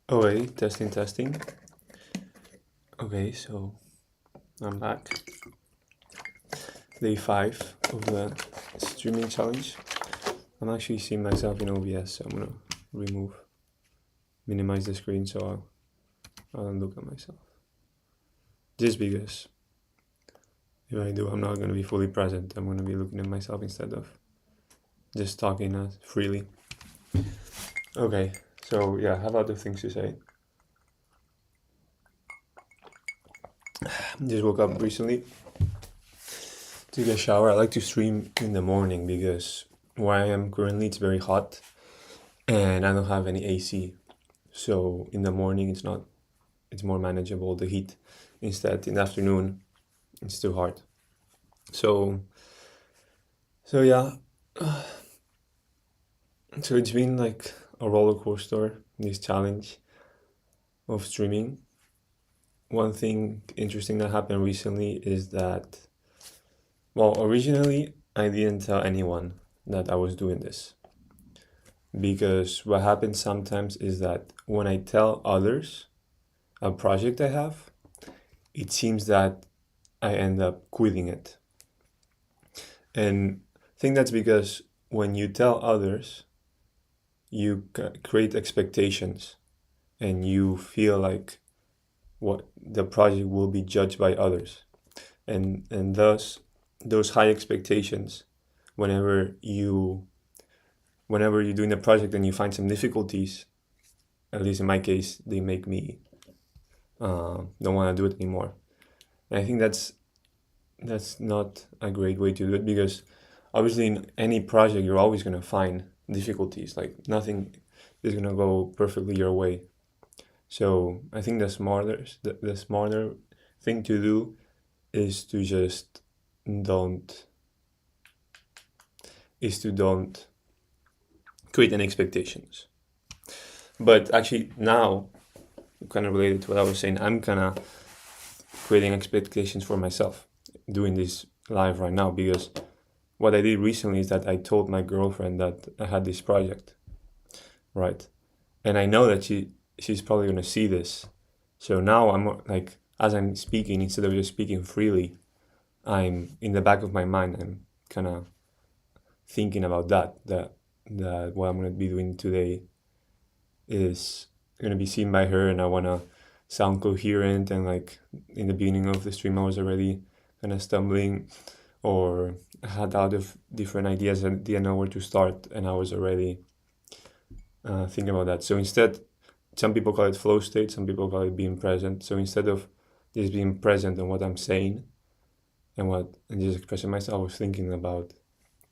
Okay, testing. Okay, so I'm back. Day 5 of the streaming challenge. I'm actually seeing myself in OBS, so I'm gonna minimize the screen so I don't look at myself. Just because if I do, I'm not gonna be fully present. I'm gonna be looking at myself instead of just talking freely. Okay, so yeah, I have other things to say. Just woke up recently, took a shower. I like to stream in the morning because where I am currently it's very hot and I don't have any AC. So in the morning it's more manageable, the heat. Instead in the afternoon it's too hard. So yeah. So it's been like a roller coaster, this challenge of streaming. One thing interesting that happened recently is that, well, originally I didn't tell anyone that I was doing this. Because what happens sometimes is that when I tell others a project I have, it seems that I end up quitting it. And I think that's because when you tell others, you create expectations and you feel like what the project will be judged by others. And thus those high expectations, whenever you're doing a project and you find some difficulties, at least in my case, they make me don't want to do it anymore. And I think that's not a great way to do it because obviously in any project you're always going to find difficulties. Like nothing is going to go perfectly your way. So I think the smarter thing to do is to just don't don't create any expectations. But actually now, kind of related to what I was saying, I'm kind of creating expectations for myself doing this live right now because what I did recently is that I told my girlfriend that I had this project, right? And I know that she's probably gonna see this. So now I'm like, as I'm speaking, instead of just speaking freely, I'm in the back of my mind. I'm kind of thinking about that what I'm gonna be doing today is gonna be seen by her, and I wanna sound coherent. And like in the beginning of the stream, I was already kind of stumbling or had out of different ideas and didn't know where to start, and I was already thinking about that. So instead, some people call it flow state, some people call it being present. So instead of just being present on what I'm saying and just expressing myself, I was thinking about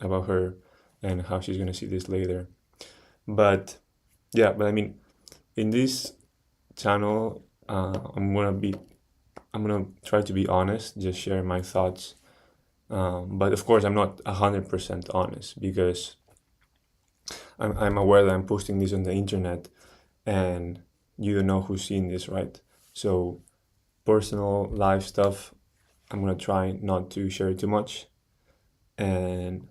her and how she's gonna see this later. But yeah, but I mean, in this channel, I'm gonna try to be honest, just share my thoughts. But of course, I'm not 100% honest because I'm aware that I'm posting this on the internet, and you don't know who's seeing this, right? So personal life stuff, I'm gonna try not to share too much. And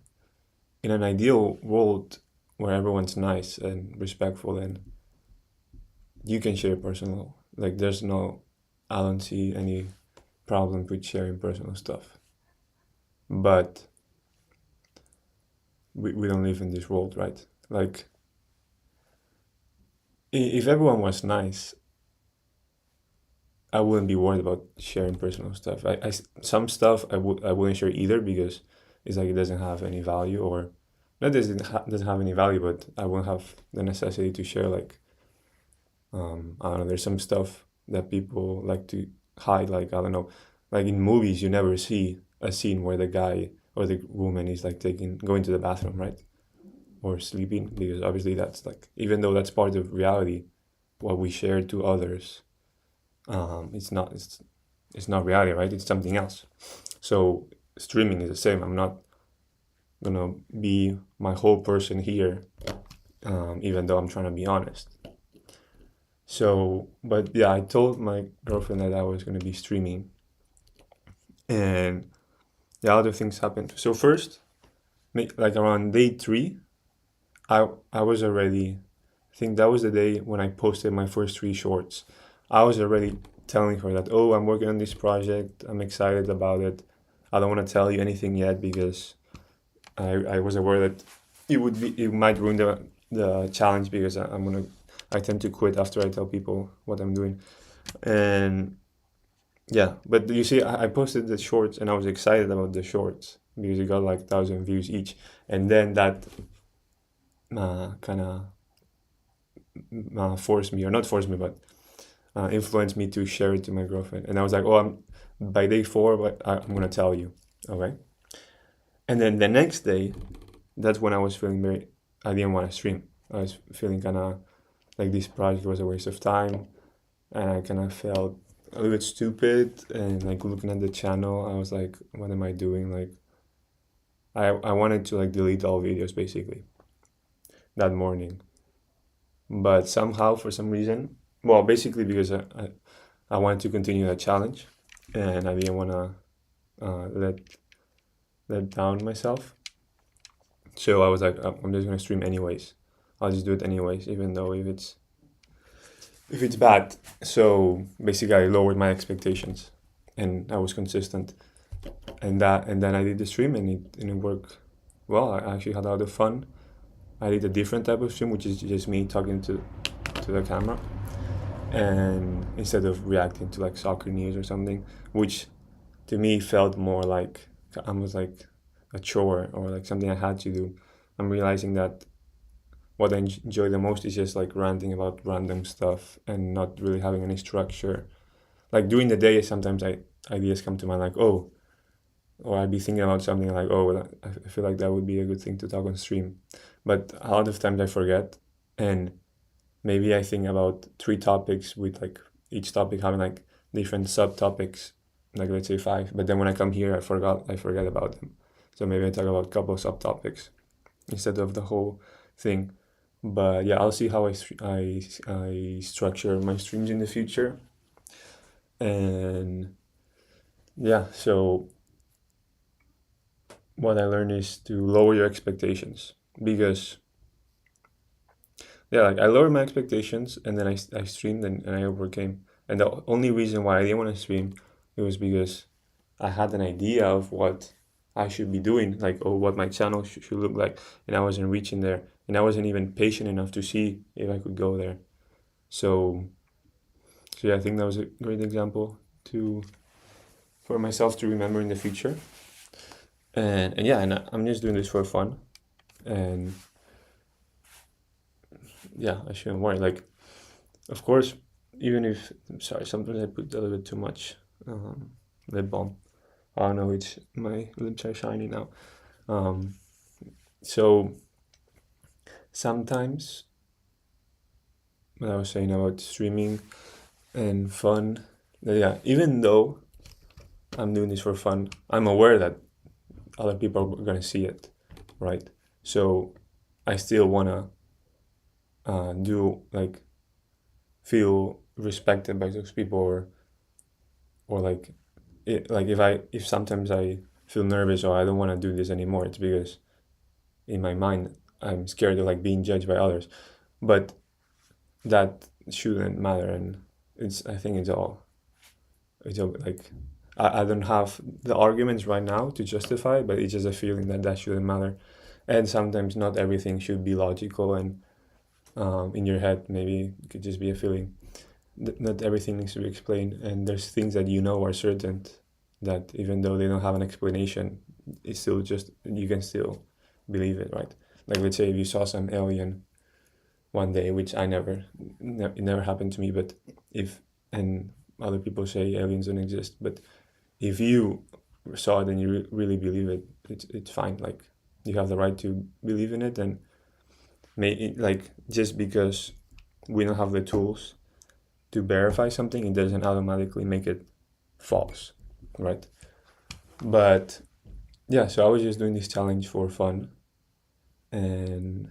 in an ideal world where everyone's nice and respectful, and you can share personal, like I don't see any problem with sharing personal stuff. But we don't live in this world, right? Like if everyone was nice, I wouldn't be worried about sharing personal stuff. Some stuff I wouldn't share either because it's like it doesn't have any value, or not doesn't have any value, but I won't have the necessity to share. Like I don't know, there's some stuff that people like to hide. Like I don't know, like in movies you never see a scene where the guy or the woman is like going to the bathroom, right? Or sleeping, because obviously that's like, even though that's part of reality, what we share to others, it's not reality, right? It's something else. So streaming is the same. I'm not gonna be my whole person here, even though I'm trying to be honest. So, but yeah, I told my girlfriend that I was gonna be streaming, and the other things happened. So first, like around day 3, I was already think that was the day when I posted my first 3 shorts. I was already telling her that, oh, I'm working on this project. I'm excited about it. I don't want to tell you anything yet because I was aware that it might ruin the challenge because I tend to quit after I tell people what I'm doing. And yeah, but you see, I posted the shorts and I was excited about the shorts because it got like 1,000 views each. And then that kind of forced me, or not forced me, but influenced me to share it to my girlfriend. And I was like, oh, by day 4, but I'm going to tell you. Okay. And then the next day, that's when I was feeling I didn't want to stream. I was feeling kind of like this project was a waste of time. And I kind of felt a little bit stupid. And like looking at the channel, I was like, what am I doing? Like, I wanted to like delete all videos basically that morning. But somehow, for some reason, well, basically because I wanted to continue the challenge and I didn't want to let down myself. So I was like, I'm just gonna stream anyways. I'll just do it anyways, even though if it's bad. So basically, I lowered my expectations, and I was consistent. And then I did the stream, and it didn't work well. I actually had a lot of fun. I did a different type of stream, which is just me talking to the camera, and instead of reacting to like soccer news or something, which to me felt more like almost like a chore or like something I had to do. I'm realizing that what I enjoy the most is just like ranting about random stuff and not really having any structure. Like during the day, sometimes ideas come to mind like, oh, or I'd be thinking about something like, oh, well, I feel like that would be a good thing to talk on stream. But a lot of times I forget, and maybe I think about 3 topics with like each topic having like different subtopics, like let's say 5. But then when I come here, I forget about them. So maybe I talk about a couple of subtopics instead of the whole thing. But yeah, I'll see how I structure my streams in the future. And yeah, so what I learned is to lower your expectations because yeah, like I lowered my expectations and then I streamed and I overcame. And the only reason why I didn't want to stream it was because I had an idea of what I should be doing, like or what my channel should look like, and I wasn't reaching there, and I wasn't even patient enough to see if I could go there. So, so yeah, I think that was a great example to for myself to remember in the future. And yeah, and I'm just doing this for fun, and yeah, I shouldn't worry. Like, of course, even if sorry, sometimes I put a little bit too much lip balm. I don't know, it's my lips are shiny now. Um, so sometimes what I was saying about streaming and fun, yeah, even though I'm doing this for fun, I'm aware that other people are gonna see it, right? So I still wanna do like feel respected by those people, or like like if sometimes I feel nervous or I don't want to do this anymore, it's because in my mind I'm scared of like being judged by others. But that shouldn't matter, and I think it's all like I don't have the arguments right now to justify, but it's just a feeling that shouldn't matter. And sometimes not everything should be logical and in your head. Maybe it could just be a feeling. Not everything needs to be explained, and there's things that you know are certain that even though they don't have an explanation, it's still just you can still believe it, right? Like let's say if you saw some alien one day, which it never happened to me, but if and other people say aliens don't exist, but if you saw it and you really believe it, it's fine. Like you have the right to believe in it, and like just because we don't have the tools to verify something, it doesn't automatically make it false, right? But yeah, so I was just doing this challenge for fun, and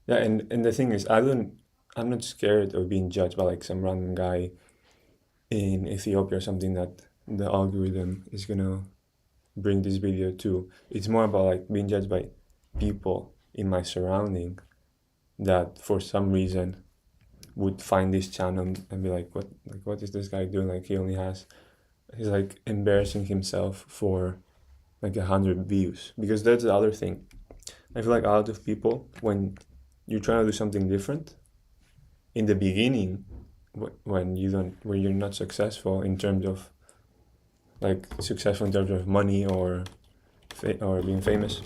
yeah, and the thing is, I'm not scared of being judged by like some random guy in Ethiopia or something that the algorithm is gonna bring this video to. It's more about like being judged by people in my surrounding that for some reason would find this channel and be like, what is this guy doing? Like he's like embarrassing himself for like 100 views. Because that's the other thing. I feel like a lot of people, when you're trying to do something different, in the beginning, when you're not successful in terms of like successful in terms of money or being famous,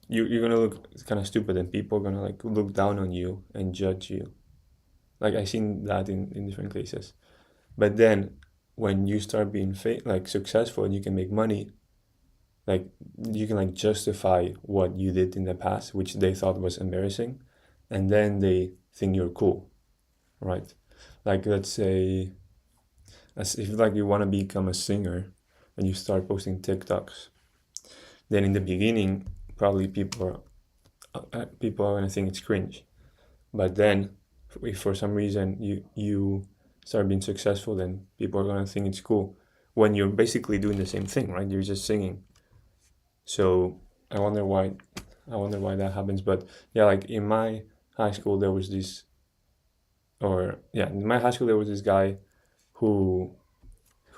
you're gonna look kind of stupid, and people are gonna like look down on you and judge you. Like I seen that in different cases. But then when you start being like successful and you can make money, like you can like justify what you did in the past, which they thought was embarrassing, and then they think you're cool, right? Like let's say, as if like you want to become a singer and you start posting TikToks, then in the beginning probably people are gonna think it's cringe. But then if for some reason you start being successful, then people are gonna think it's cool when you're basically doing the same thing, right? You're just singing. So I wonder why that happens. But yeah, like in my high school there was this, or yeah, in my high school there was this guy who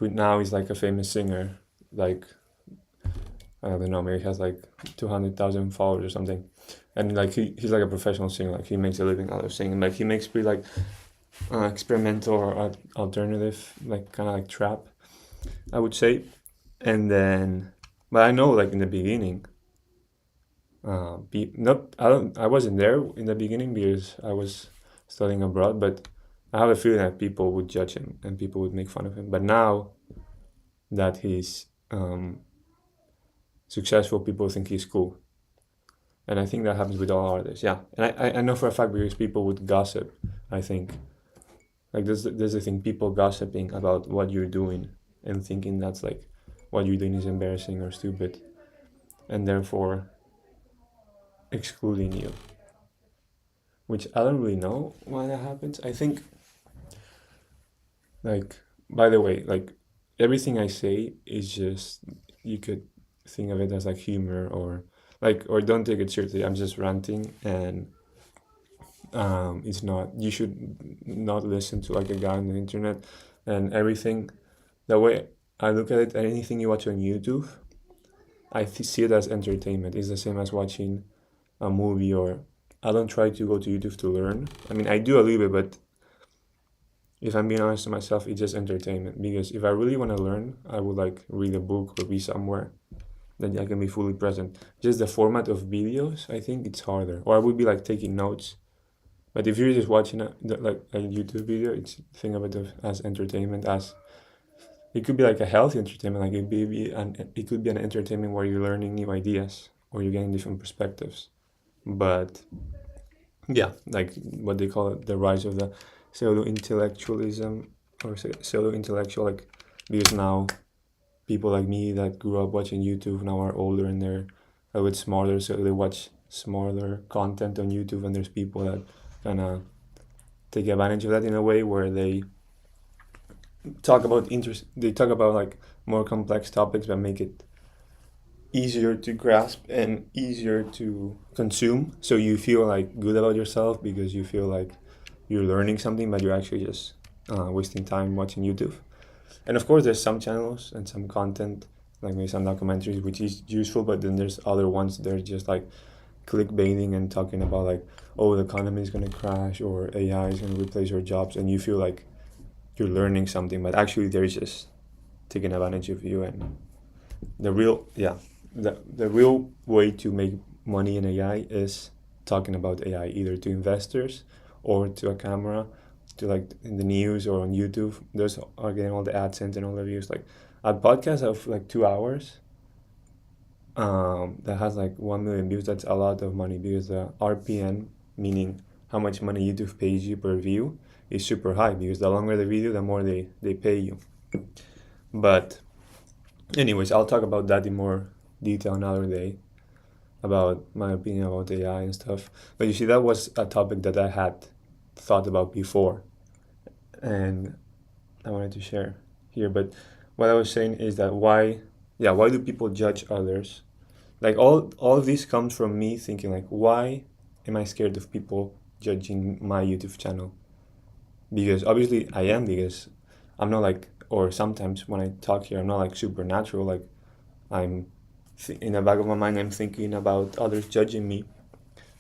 now is like a famous singer. Like I don't know, maybe he has like 200,000 followers or something, and like he's like a professional singer. Like he makes a living out of singing. Like he makes pretty like experimental or alternative, like kind of like trap, I would say. And then, but I know like in the beginning, not I wasn't there in the beginning because I was studying abroad, but I have a feeling that people would judge him and people would make fun of him. But now that he's successful, people think he's cool. And I think that happens with all artists, yeah. And I know for a fact because people would gossip, I think. Like there's the thing, people gossiping about what you're doing and thinking that's like what you're doing is embarrassing or stupid, and therefore excluding you. Which I don't really know why that happens. I think, like, by the way, like everything I say is just, you could think of it as like humor or like, or don't take it seriously. I'm just ranting, and it's not, you should not listen to like a guy on the internet and everything. The way I look at it, anything you watch on YouTube, I see it as entertainment. It's the same as watching a movie, or I don't try to go to YouTube to learn. I mean, I do a little bit, but if I'm being honest to myself, it's just entertainment. Because if I really want to learn, I would like read a book or be somewhere that I can be fully present. Just the format of videos, I think it's harder. Or I would be like taking notes. But if you're just watching like a YouTube video, it's think of it as entertainment. As it could be like a healthy entertainment, like it could be an entertainment where you're learning new ideas or you're getting different perspectives. But yeah, like what they call it, the rise of the pseudo intellectualism or pseudo intellectual, like because now people like me that grew up watching YouTube now are older and they're a bit smarter, so they watch smaller content on YouTube, and there's people that kind of take advantage of that in a way where they talk about like more complex topics but make it easier to grasp and easier to consume, so you feel like good about yourself because you feel like you're learning something, but you're actually just wasting time watching YouTube. And of course there's some channels and some content, like maybe some documentaries, which is useful, but then there's other ones that are just like clickbaiting and talking about like, oh, the economy is going to crash or AI is going to replace your jobs, and you feel like you're learning something, but actually they're just taking advantage of you. And the real, yeah, the real way to make money in AI is talking about AI, either to investors or to a camera, to like in the news or on YouTube. Those are getting all the AdSense and all the views. Like a podcast of like 2 hours, that has like 1 million views. That's a lot of money because the RPM, meaning how much money YouTube pays you per view, is super high because the longer the video, the more they pay you. But anyways, I'll talk about that in more detail another day, about my opinion about AI and stuff. But you see, that was a topic that I had thought about before, and I wanted to share here. But what I was saying is that why do people judge others? Like all of this comes from me thinking like, why am I scared of people judging my YouTube channel? Because obviously I am, because I'm not like, or sometimes when I talk here, I'm not like supernatural. Like I'm in the back of my mind, I'm thinking about others judging me.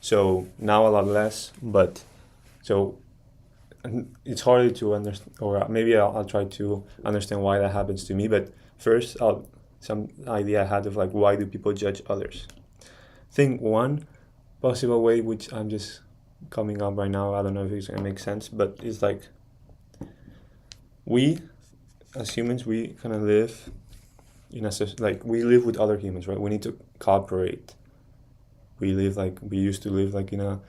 So now a lot less, but so it's harder to understand, or maybe I'll try to understand why that happens to me. But first, some idea I had of like, why do people judge others? I think one possible way, which I'm just coming up right now, I don't know if it's gonna make sense, but it's like we as humans, we kind of live in a like we live with other humans, right? We need to cooperate. We live like we used to live like in a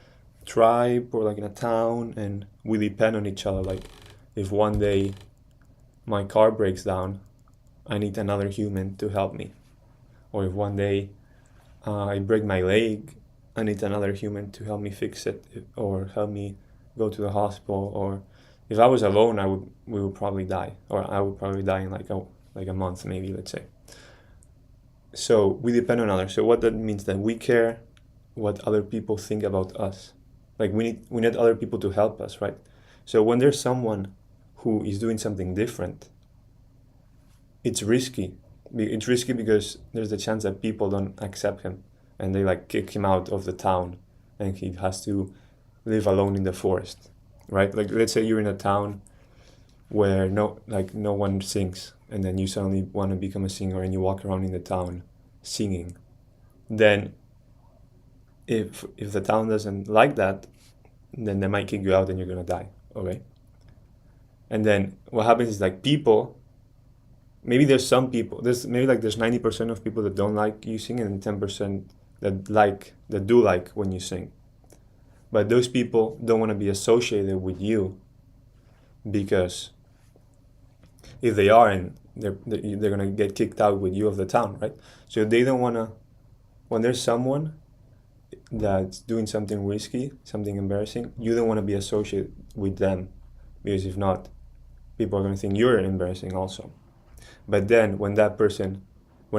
tribe or like in a town, and we depend on each other. Like if one day my car breaks down, I need another human to help me. Or if one day I break my leg, I need another human to help me fix it, or help me go to the hospital. Or if I was alone, we would probably die, or I would probably die in like a month maybe, let's say. So we depend on others. So what that means, that we care what other people think about us. Like we need other people to help us, right? So when there's someone who is doing something different, it's risky. It's risky because there's the chance that people don't accept him and they like kick him out of the town, and he has to live alone in the forest, right? Like let's say you're in a town where no one sings, and then you suddenly want to become a singer and you walk around in the town singing. Then if the town doesn't like that, then they might kick you out and you're gonna die. Okay. And then what happens is like people, maybe there's some people, there's maybe like there's 90% of people that don't like you singing, and 10% that do like when you sing. But those people don't want to be associated with you, because if they are, and they're gonna get kicked out with you of the town, right? So they don't wanna, when there's someone that's doing something risky, something embarrassing, you don't want to be associated with them, because if not, people are going to think you're embarrassing also. But then when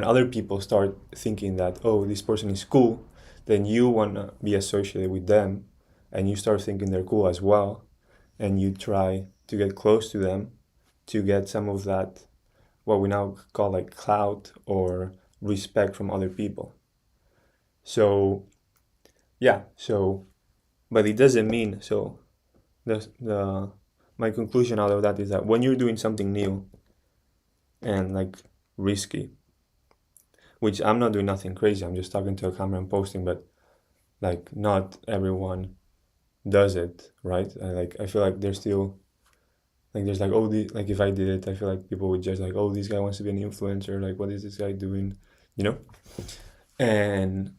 other people start thinking that, oh, this person is cool, then you want to be associated with them, and you start thinking they're cool as well, and you try to get close to them to get some of that, what we now call like clout or respect from other people. So yeah, but it doesn't mean, so the my conclusion out of that is that when you're doing something new and like risky, which I'm not doing nothing crazy, I'm just talking to a camera and posting, but like not everyone does it, right? I feel like there's still like there's like, oh, like if I did it, I feel like people would judge like, oh, this guy wants to be an influencer, like what is this guy doing, you know? And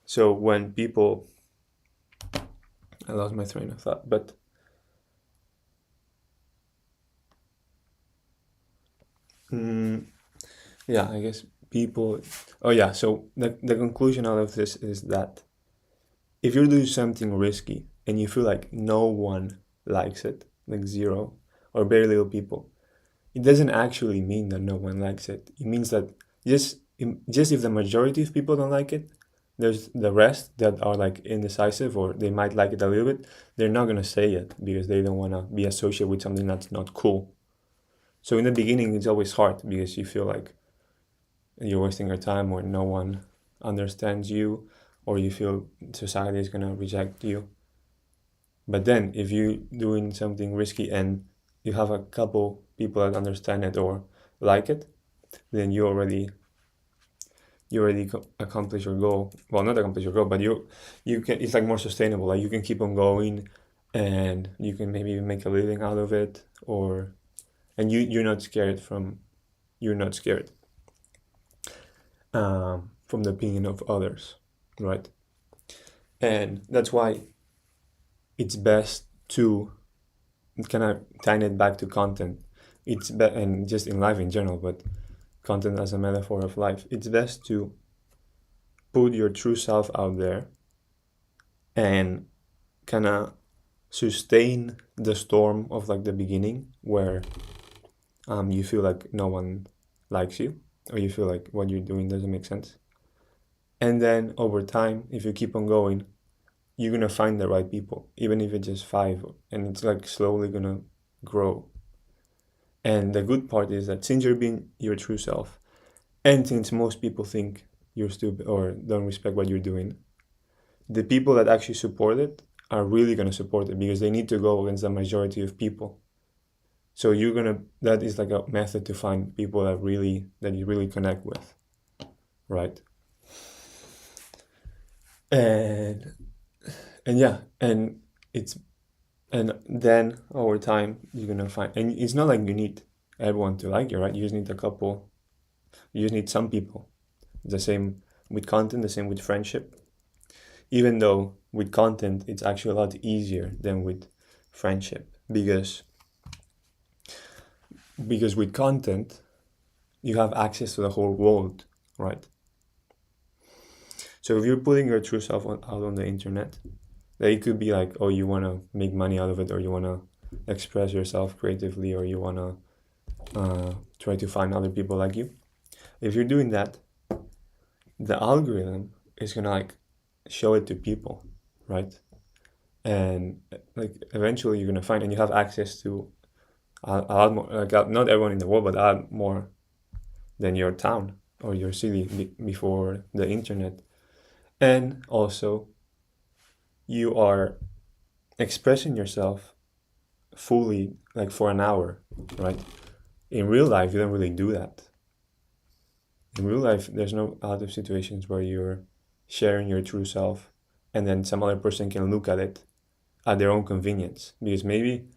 so when people, I lost my train of thought, but yeah, I guess people, oh yeah, so the conclusion out of this is that if you're doing something risky and you feel like no one likes it, like zero or very little people, it doesn't actually mean that no one likes it. It means that just if the majority of people don't like it, there's the rest that are like indecisive, or they might like it a little bit. They're not gonna say it because they don't wanna be associated with something that's not cool. So in the beginning, it's always hard because you feel like you're wasting your time, or no one understands you, or you feel society is gonna reject you. But then if you're doing something risky and you have a couple people that understand it or like it, then you already accomplish your goal. Well, not accomplish your goal, but you can, it's like more sustainable. Like you can keep on going, and you can maybe make a living out of it, and you're not scared from the opinion of others, right? And that's why it's best to kind of tie it back to content. And just in life in general, but content as a metaphor of life. It's best to put your true self out there and kind of sustain the storm of like the beginning, where you feel like no one likes you, or you feel like what you're doing doesn't make sense. And then over time, if you keep on going, you're gonna find the right people, even if it's just 5, and it's like slowly gonna grow. And the good part is that since you're being your true self, and since most people think you're stupid or don't respect what you're doing, the people that actually support it are really gonna support it because they need to go against the majority of people. So that is like a method to find people that you really connect with, right? And yeah, and it's and then over time you're gonna find, and it's not like you need everyone to like you, right? You just need a couple. You just need some people. The same with content, the same with friendship. Even though with content it's actually a lot easier than with friendship because with content you have access to the whole world, right? So if you're putting your true self out on the internet, that it could be like, oh, you want to make money out of it, or you want to express yourself creatively, or you want to try to find other people like you. If you're doing that, the algorithm is gonna like show it to people, right? And like eventually you're gonna find, and you have access to a lot more, like not everyone in the world, but a lot more than your town or your city before the internet. And also you are expressing yourself fully, like for an hour, right? In real life you don't really do that. In real life there's no a lot of situations where you're sharing your true self and then some other person can look at it at their own convenience, because maybe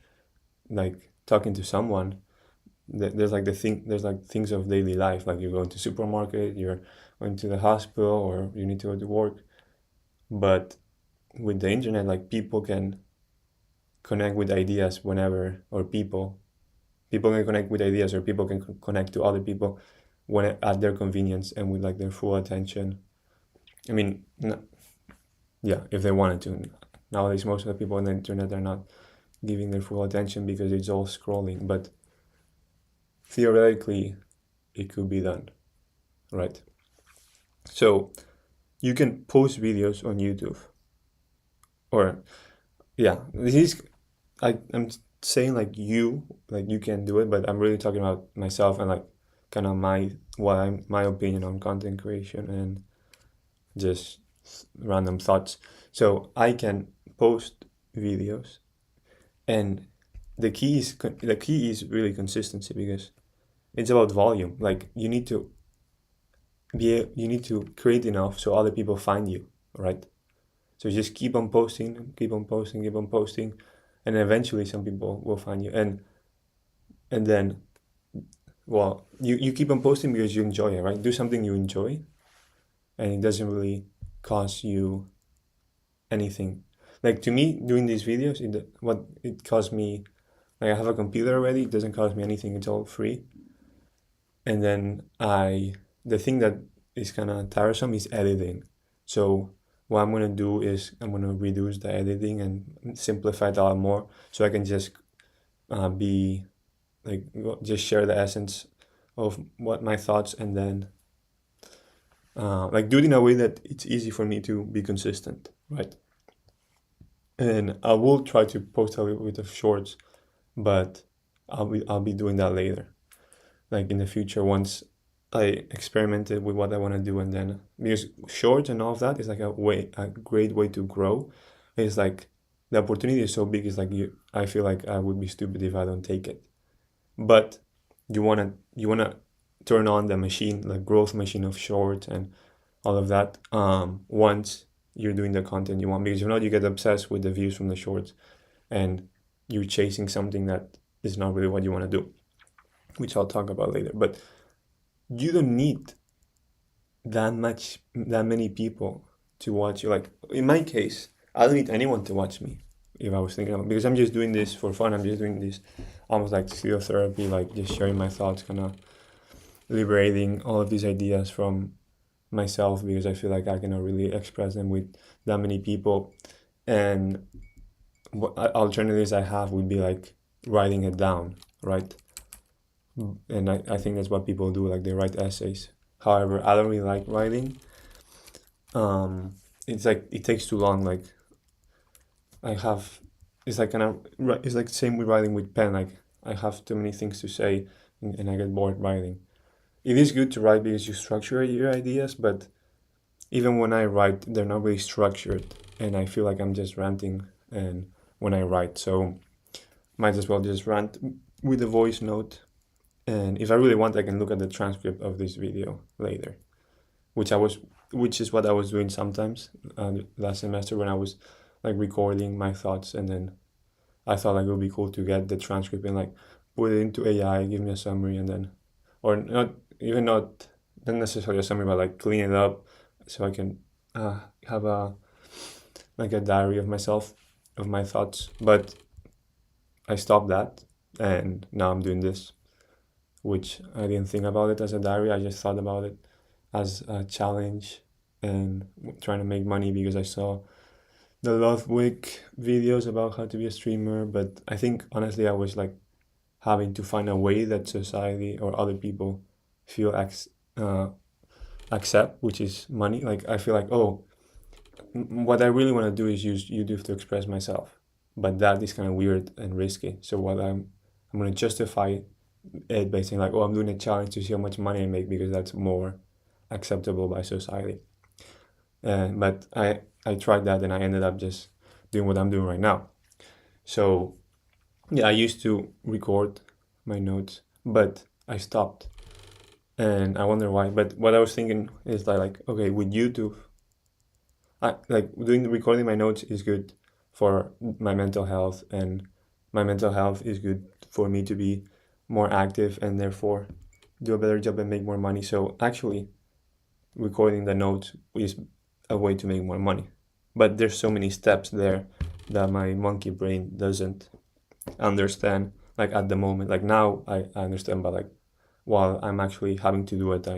like talking to someone, there's like there's like things of daily life, like you're going to supermarket, you're going to the hospital, or you need to go to work. But with the internet, like people can connect with ideas whenever, or people can connect with ideas, or people can connect to other people when at their convenience and with like their full attention. I mean, yeah, if they wanted to. Nowadays most of the people on the internet are not giving their full attention because it's all scrolling, but theoretically it could be done, right? So you can post videos on YouTube, or yeah, this is I'm saying like you can do it, but I'm really talking about myself and like kind of my opinion on content creation and just random thoughts. So I can post videos, and the key is really consistency, because it's about volume. Like you need to create enough so other people find you, right? So just keep on posting, keep on posting, keep on posting, and eventually some people will find you. And then, well, you keep on posting because you enjoy it, right? Do something you enjoy, and it doesn't really cost you anything. Like to me, doing these videos, what it costs me, like I have a computer already, it doesn't cost me anything, it's all free. And then the thing that is kind of tiresome is editing. So what I'm gonna do is I'm gonna reduce the editing and simplify it a lot more, so I can just be like just share the essence of what my thoughts, and then like do it in a way that it's easy for me to be consistent, right? And I will try to post a little bit of shorts, but I'll be doing that later, like in the future, once I experimented with what I want to do. And then because shorts and all of that is like a great way to grow. It's like the opportunity is so big. It's like I feel like I would be stupid if I don't take it. But you wanna turn on the machine, like growth machine of shorts and all of that. Once you're doing the content you want, because if not, you get obsessed with the views from the shorts, and you're chasing something that is not really what you want to do, which I'll talk about later. But you don't need that many people to watch you. Like in my case, I don't need anyone to watch me, if I was thinking about, because I'm just doing this for fun. I'm just doing this almost like physiotherapy, like just sharing my thoughts, kind of liberating all of these ideas from myself, because I feel like I cannot really express them with that many people. And what alternatives I have would be like writing it down, right? And I think that's what people do, like they write essays. However, I don't really like writing, it's like it takes too long. Like I have, it's like it's like same with writing with pen. Like I have too many things to say, and I get bored writing. It is good to write because you structure your ideas, but even when I write, they're not really structured, and I feel like I'm just ranting. And when I write, so might as well just rant with a voice note. And if I really want, I can look at the transcript of this video later, which I was, which is what I was doing sometimes last semester when I was like recording my thoughts, and then I thought like it would be cool to get the transcript and like put it into AI, give me a summary, and then, or not even not necessarily a summary, but like clean it up so I can have a like a diary of myself, of my thoughts. But I stopped that, and now I'm doing this, which I didn't think about it as a diary. I just thought about it as a challenge and trying to make money because I saw the Lovewick videos about how to be a streamer. But I think honestly, I was like having to find a way that society or other people feel accept, which is money. Like I feel like, oh, what I really want to do is use YouTube to express myself, but that is kind of weird and risky. So what I'm going to justify it by saying like, oh, I'm doing a challenge to see how much money I make because that's more acceptable by society. But I tried that and I ended up just doing what I'm doing right now. So yeah, I used to record my notes, but I stopped, and I wonder why. But what I was thinking is that like, okay, with YouTube, I like doing the recording my notes is good for my mental health, and my mental health is good for me to be more active and therefore do a better job and make more money. So actually, recording the notes is a way to make more money. But there's so many steps there that my monkey brain doesn't understand. Like at the moment, like now I understand, but like while I'm actually having to do it,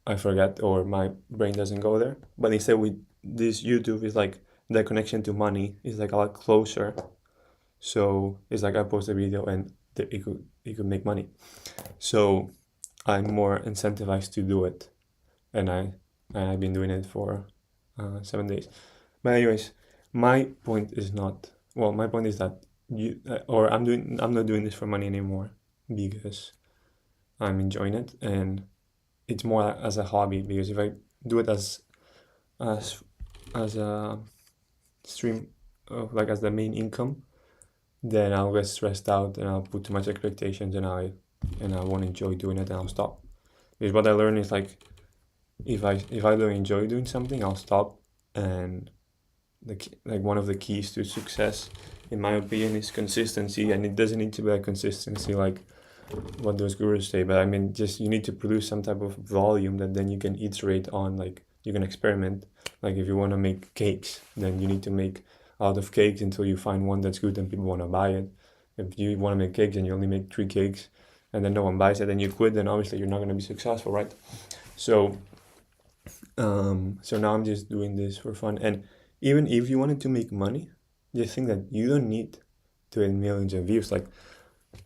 I forget or my brain doesn't go there. But instead with this YouTube is like the connection to money is like a lot closer. So it's like I post a video and it could make money. So I'm more incentivized to do it, and I've been doing it for 7 days. But anyways, my point is not, well, my point is that I'm not doing this for money anymore because I'm enjoying it, and it's more as a hobby. Because if I do it as as a stream of like as the main income, then I'll get stressed out and I'll put too much expectations, and I won't enjoy doing it, and I'll stop. Because what I learned is like if I don't enjoy doing something, I'll stop. And like one of the keys to success, in my opinion, is consistency. And it doesn't need to be a consistency like what those gurus say, but I mean, just you need to produce some type of volume that then you can iterate on. Like you can experiment. Like if you want to make cakes, then you need to make a lot of cakes until you find one that's good and people want to buy it. If you want to make cakes and you only make 3 cakes and then no one buys it and you quit, then obviously you're not going to be successful, right? So so now I'm just doing this for fun. And even if you wanted to make money, just think that you don't need to get millions of views. Like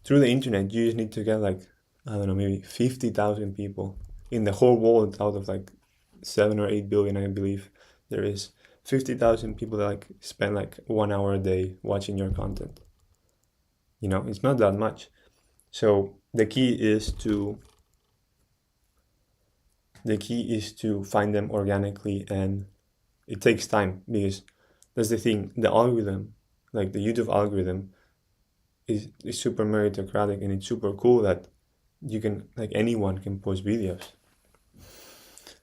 through the internet, you just need to get like, I don't know, maybe 50,000 people in the whole world out of like 7 or 8 billion, I believe there is 50,000 people that like spend like 1 hour a day watching your content. You know, it's not that much. So the key is to find them organically, and it takes time because that's the thing. The algorithm, like the YouTube algorithm, is super meritocratic, and it's super cool that you can like anyone can post videos,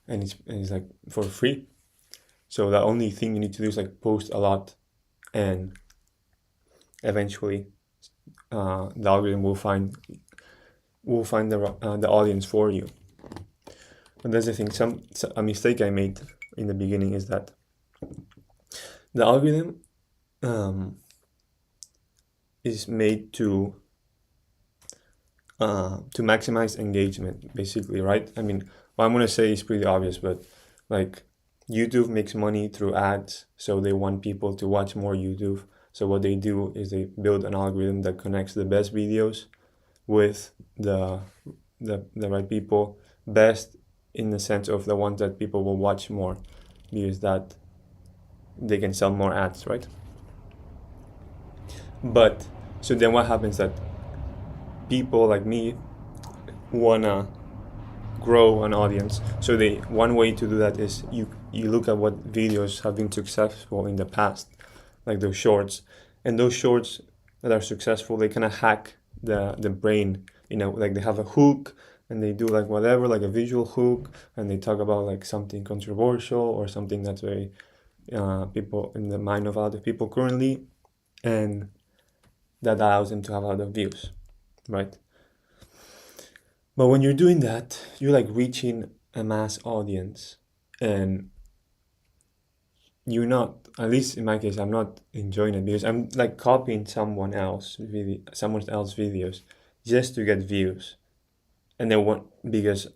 and it's like for free. So the only thing you need to do is like post a lot, and eventually the algorithm will find the audience for you. And that's the thing. A mistake I made in the beginning is that the algorithm is made to maximize engagement, basically, right? I mean, what I'm gonna say is pretty obvious, but like YouTube makes money through ads, so they want people to watch more YouTube. So what they do is they build an algorithm that connects the best videos with the right people, best in the sense of the ones that people will watch more. because that they can sell more ads, right? But so then what happens that people like me wanna grow an audience. So they one way to do that is you look at what videos have been successful in the past, like those shorts, and those shorts that are successful, they kind of hack the brain. Like they have a hook and they do like whatever, like a visual hook, and they talk about like something controversial or something that's very people in the mind of a lot of people currently, and that allows them to have a lot of views, right? But when you're doing that, you're like reaching a mass audience, and you're not, at least in my case, I'm not enjoying it because I'm like copying someone else's videos just to get views. And then what, because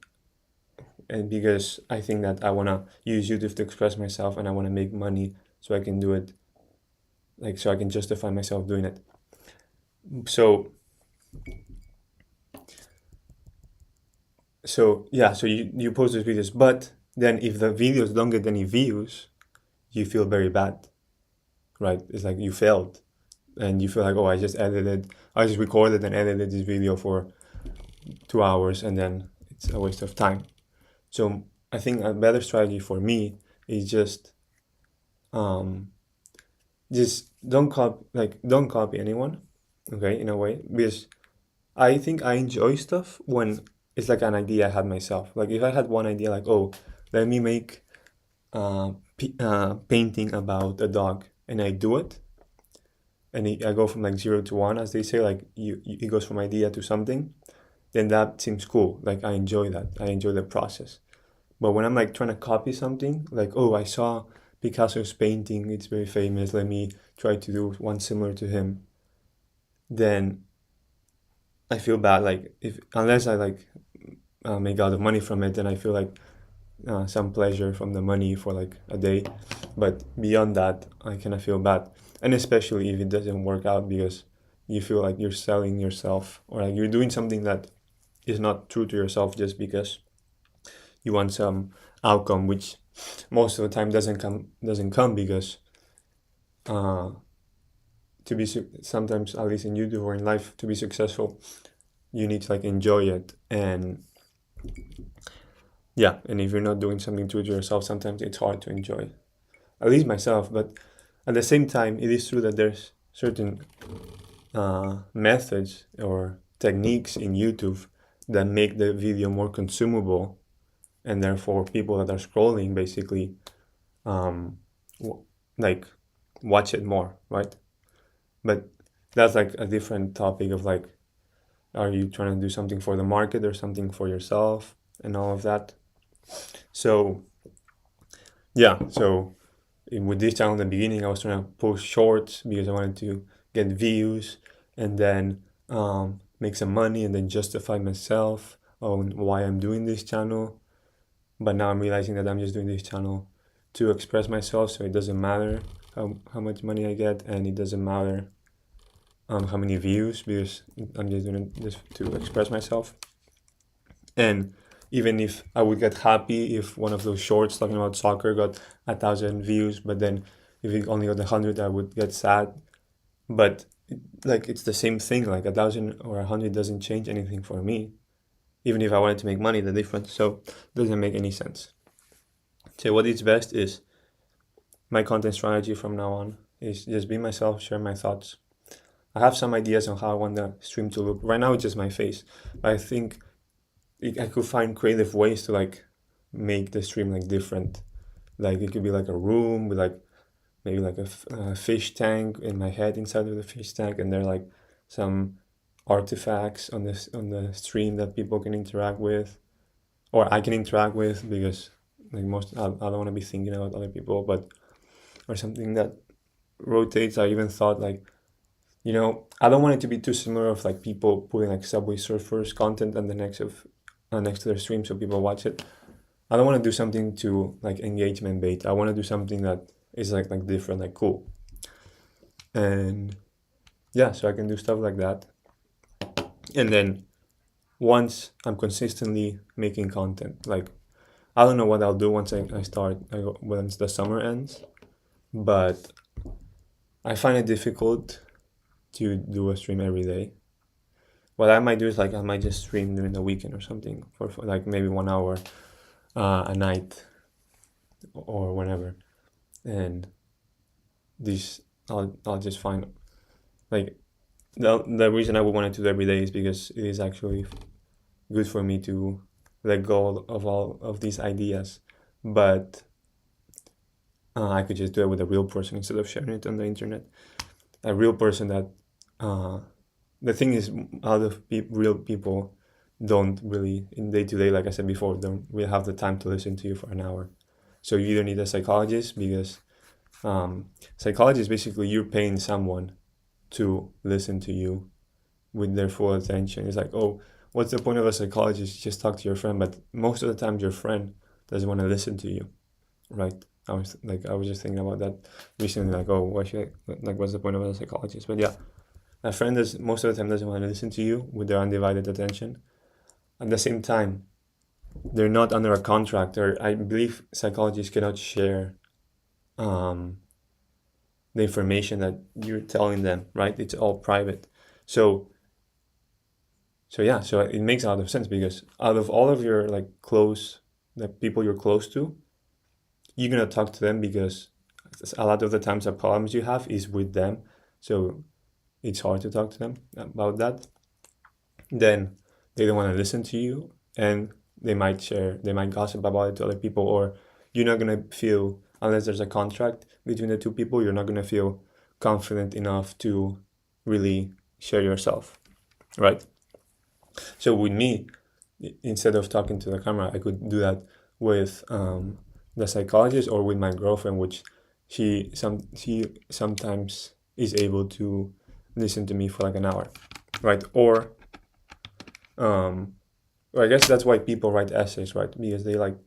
I think that I want to use YouTube to express myself and I want to make money so I can do it, like, so I can justify myself doing it. So yeah, so you post those videos, but then if the videos don't get any views, you feel very bad, right? It's like you failed, and you feel like, oh, I just recorded and edited this video for 2 hours, and then it's a waste of time. So I think a better strategy for me is um, just don't copy anyone, okay, in a way, because I think I enjoy stuff when it's like an idea I had myself. Like if I had one idea, like, oh, let me make painting about a dog, and I do it, and I go from like 0 to 1, as they say, like it goes from idea to something, then that seems cool. Like I enjoy that. I enjoy the process. But when I'm like trying to copy something, like, oh, I saw Picasso's painting, it's very famous, let me try to do one similar to him, then I feel bad. Like if unless I like make a lot of money from it, then I feel like some pleasure from the money for like a day. But beyond that, I kind of feel bad. And especially if it doesn't work out, because you feel like you're selling yourself, or like you're doing something that is not true to yourself just because you want some outcome, which most of the time doesn't come because uh, sometimes, at least in YouTube or in life, to be successful, you need to like enjoy it. And yeah, and if you're not doing something true to yourself, sometimes it's hard to enjoy, at least myself. But at the same time, it is true that there's certain methods or techniques in YouTube that make the video more consumable, and therefore people that are scrolling basically like watch it more, right? But that's like a different topic of like, are you trying to do something for the market or something for yourself and all of that. So yeah, so with this channel in the beginning, I was trying to post shorts because I wanted to get views, and then make some money, and then justify myself on why I'm doing this channel. But now I'm realizing that I'm just doing this channel to express myself, so it doesn't matter how much money I get, and it doesn't matter how many views, because I'm just doing this to express myself. And even if I would get happy if one of those shorts talking about soccer got 1,000 views, but then if it only got 100, I would get sad. But like it's the same thing. Like 1,000 or 100 doesn't change anything for me. Even if I wanted to make money, the difference. So it doesn't make any sense. So what is best is my content strategy from now on is just be myself, share my thoughts. I have some ideas on how I want the stream to look. Right now it's just my face. But I think I could find creative ways to like make the stream like different. Like it could be like a room with like maybe like a fish tank in my head inside of the fish tank, and there are like some artifacts on the stream that people can interact with, or I can interact with, because like I don't want to be thinking about other people, but or something that rotates. I even thought like, I don't want it to be too similar of like people putting like Subway Surfers content and the next to their stream so people watch it. I don't want to do something to like engagement bait. I want to do something that is like different, like cool. And yeah, so I can do stuff like that. And then once I'm consistently making content, like I don't know what I'll do once I start, once the summer ends, but I find it difficult to do a stream every day. What I might do is like I might just stream during the weekend or something for like maybe 1 hour a night or whenever, and this I'll just find like the reason I would want to do it every day is because it is actually good for me to let go of all of these ideas, but I could just do it with a real person instead of sharing it on the internet. A real person that the thing is, a lot of real people don't really in day to day, like I said before, don't really have the time to listen to you for an hour. So you either need a psychologist because psychology is basically you're paying someone to listen to you with their full attention. It's like, oh, what's the point of a psychologist? Just talk to your friend, but most of the time your friend doesn't want to listen to you, right? I was just thinking about that recently, like, oh, why should I, like, what's the point of a psychologist? But yeah, a friend is most of the time doesn't want to listen to you with their undivided attention. At the same time, they're not under a contract, or I believe psychologists cannot share um, the information that you're telling them, right? It's all private. So yeah, so it makes a lot of sense because out of all of your like the people you're close to, you're gonna talk to them because a lot of the times the problems you have is with them. So it's hard to talk to them about that. Then they don't want to listen to you, and they might gossip about it to other people, or you're not gonna feel, unless there's a contract between the two people, you're not gonna feel confident enough to really share yourself, right? So with me, instead of talking to the camera, I could do that with the psychologist or with my girlfriend, which she sometimes is able to listen to me for like an hour, right? Or I guess that's why people write essays, right? Because they like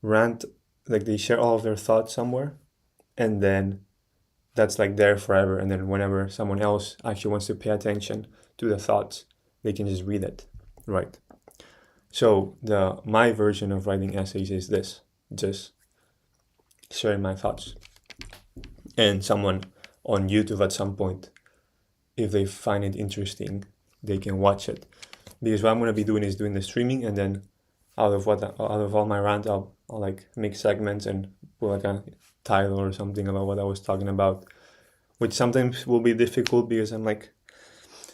rant, like they share all of their thoughts somewhere, and then that's like there forever. And then whenever someone else actually wants to pay attention to the thoughts, they can just read it, right? So my version of writing essays is this, just sharing my thoughts. And someone on YouTube at some point, if they find it interesting, they can watch it. Because what I'm gonna be doing is doing the streaming, and then out of all my rant, I'll like make segments and put like a title or something about what I was talking about, which sometimes will be difficult because I'm like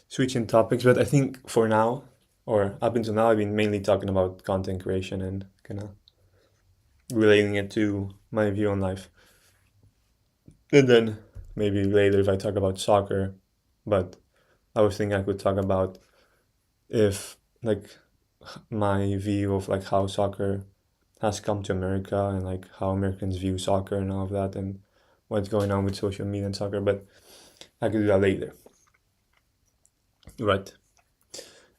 switching topics. But I think for now, or up until now, I've been mainly talking about content creation and kind of relating it to my view on life. And then maybe later if I talk about soccer, but I was thinking I could talk about if like my view of like how soccer has come to America and like how Americans view soccer and all of that and what's going on with social media and soccer, but I could do that later. Right.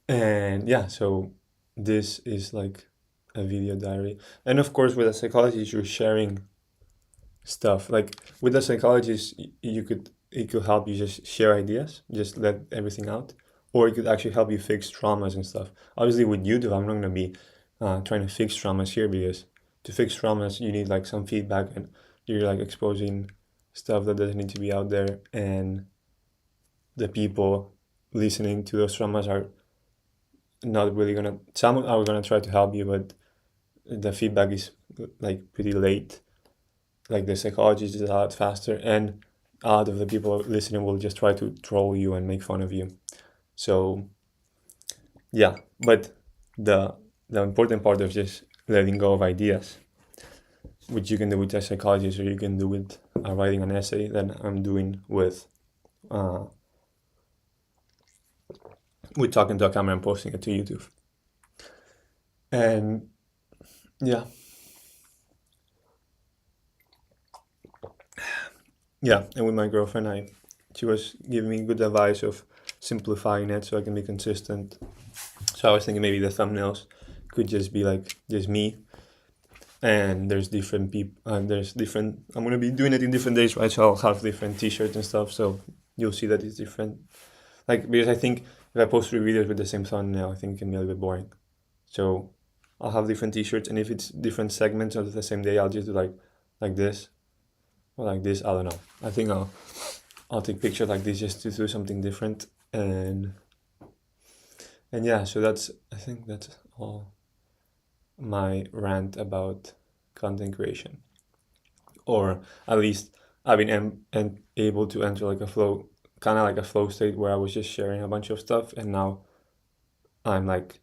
And yeah, so this is like a video diary. And of course with a psychologist you're sharing stuff. Like with a psychologist it could help you just share ideas, just let everything out. Or it could actually help you fix traumas and stuff. Obviously with YouTube I'm not gonna be trying to fix traumas here because to fix traumas you need like some feedback and you're like exposing stuff that doesn't need to be out there, and the people listening to those traumas are not really gonna, some are gonna try to help you, but the feedback is like pretty late. Like the psychologist is a lot faster, and a lot of the people listening will just try to troll you and make fun of you. So yeah, but the important part of just letting go of ideas, which you can do with a psychologist or you can do with writing an essay that I'm doing with talking to a camera and posting it to YouTube. And yeah, and with my girlfriend, she was giving me good advice of simplifying it so I can be consistent. So I was thinking maybe the thumbnails could just be like just me, and there's different people, and I'm gonna be doing it in different days, right? So I'll have different T-shirts and stuff, so you'll see that it's different. Like because I think if I post 3 videos with the same thumbnail, I think it can be a little bit boring. So I'll have different t-shirts, and if it's different segments of the same day, I'll just do like this or like this. I don't know. I think I'll take pictures like this just to do something different. And yeah, so I think that's all my rant about content creation, or at least I've been able to enter like a flow, kind of like a flow state where I was just sharing a bunch of stuff, and now I'm like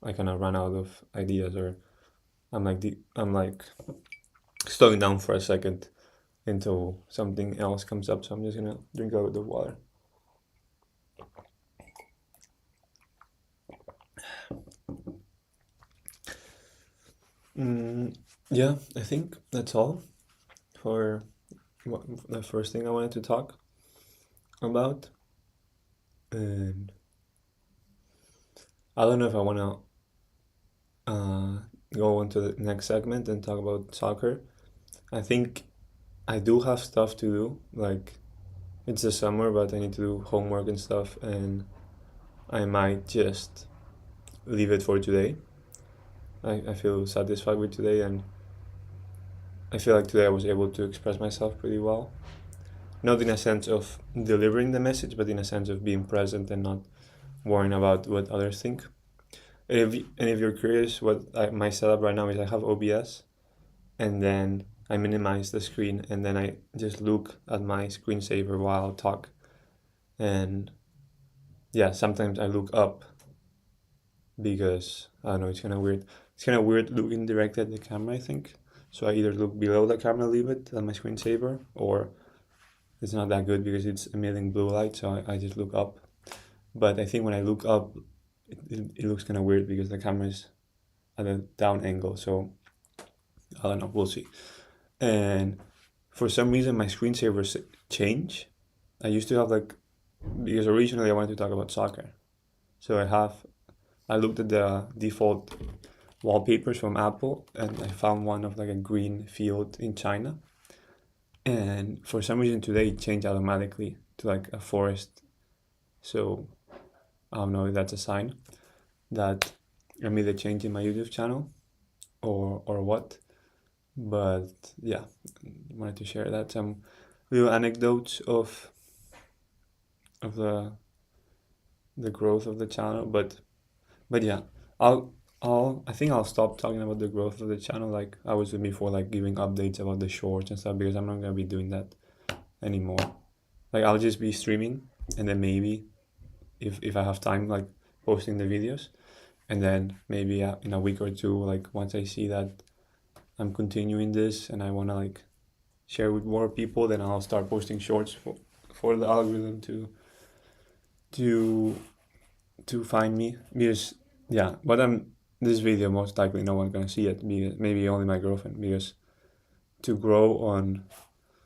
I kind of run out of ideas, or I'm like slowing down for a second until something else comes up. So I'm just gonna drink a little bit of water. Yeah, I think that's all for the first thing I wanted to talk about. And I don't know if I want to go on to the next segment and talk about soccer. I think I do have stuff to do. Like, it's the summer, but I need to do homework and stuff, and I might just leave it for today. I feel satisfied with today, and I feel like today I was able to express myself pretty well. Not in a sense of delivering the message, but in a sense of being present and not worrying about what others think. And if you're curious, my setup right now is I have OBS, and then I minimize the screen, and then I just look at my screensaver while I talk. And yeah, sometimes I look up because I don't know, it's kind of weird. It's kind of weird looking direct at the camera, I think. So I either look below the camera a little bit at my screensaver, or it's not that good because it's emitting blue light, so I just look up. But I think when I look up, it looks kind of weird because the camera is at a down angle. So I don't know, we'll see. And for some reason, my screensavers change. I used to have because originally I wanted to talk about soccer. So I looked at the default wallpapers from Apple, and I found one of like a green field in China. And for some reason today it changed automatically to like a forest. So I don't know if that's a sign that I made a change in my YouTube channel or what. But yeah, I wanted to share that, some little anecdotes of the growth of the channel. But yeah, I think I'll stop talking about the growth of the channel like I was doing before, like giving updates about the shorts and stuff, because I'm not gonna be doing that anymore. Like, I'll just be streaming, and then maybe if I have time, like posting the videos, and then maybe in a week or two, like once I see that I'm continuing this and I want to like share with more people, then I'll start posting shorts for the algorithm to to find me. Because yeah, but this video most likely no one's gonna see it, because maybe only my girlfriend, because to grow on,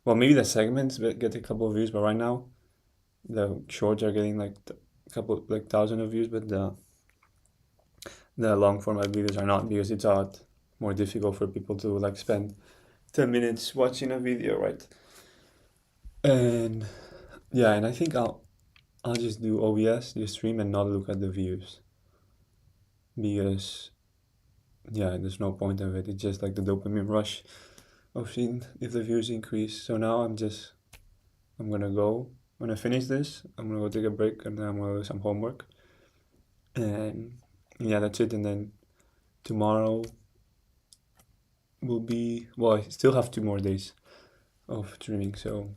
well, maybe the segments get a couple of views, but right now the shorts are getting like a couple like thousand of views, but the long format videos are not, because it's a lot more difficult for people to like spend 10 minutes watching a video, right? And yeah, and I think I'll just do OBS, just stream and not look at the views, because yeah, there's no point of it. It's just like the dopamine rush of seeing if the views increase. So now I'm gonna finish this, I'm gonna go take a break, and then I'm gonna do some homework. And yeah, that's it. And then tomorrow will be, well, I still have 2 more days of streaming, so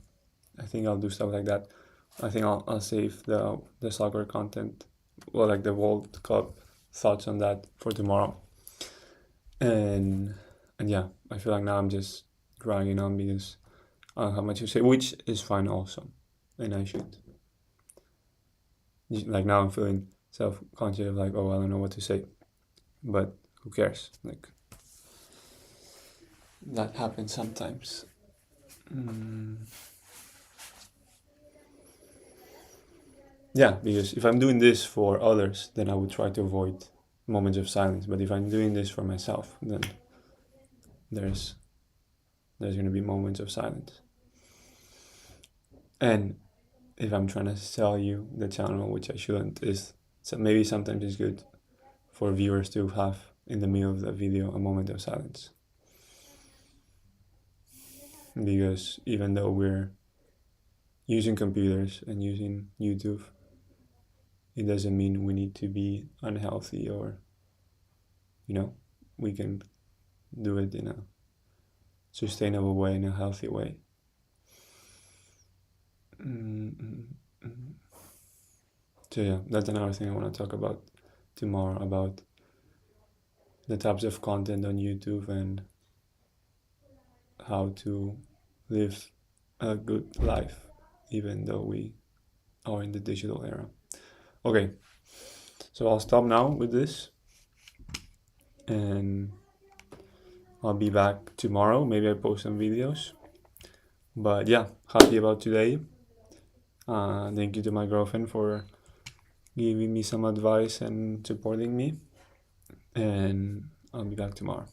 I think I'll do stuff like that. I think I'll save the soccer content, well, like the World Cup thoughts on that for tomorrow. And yeah, I feel like now I'm just dragging on because I don't have much to say, which is fine also, and I should. Like, now I'm feeling self-conscious of like, oh, I don't know what to say, but who cares? Like, that happens sometimes. Yeah, because if I'm doing this for others, then I would try to avoid moments of silence. But if I'm doing this for myself, then there's going to be moments of silence. And if I'm trying to sell you the channel, which I shouldn't, is so maybe sometimes it's good for viewers to have in the middle of the video a moment of silence. Because even though we're using computers and using YouTube, it doesn't mean we need to be unhealthy, or we can do it in a sustainable way, in a healthy way. So yeah, that's another thing I want to talk about tomorrow, about the types of content on YouTube and how to live a good life even though we are in the digital era. Okay, so I'll stop now with this, and I'll be back tomorrow. Maybe I post some videos, but yeah, happy about today. Thank you to my girlfriend for giving me some advice and supporting me, and I'll be back tomorrow.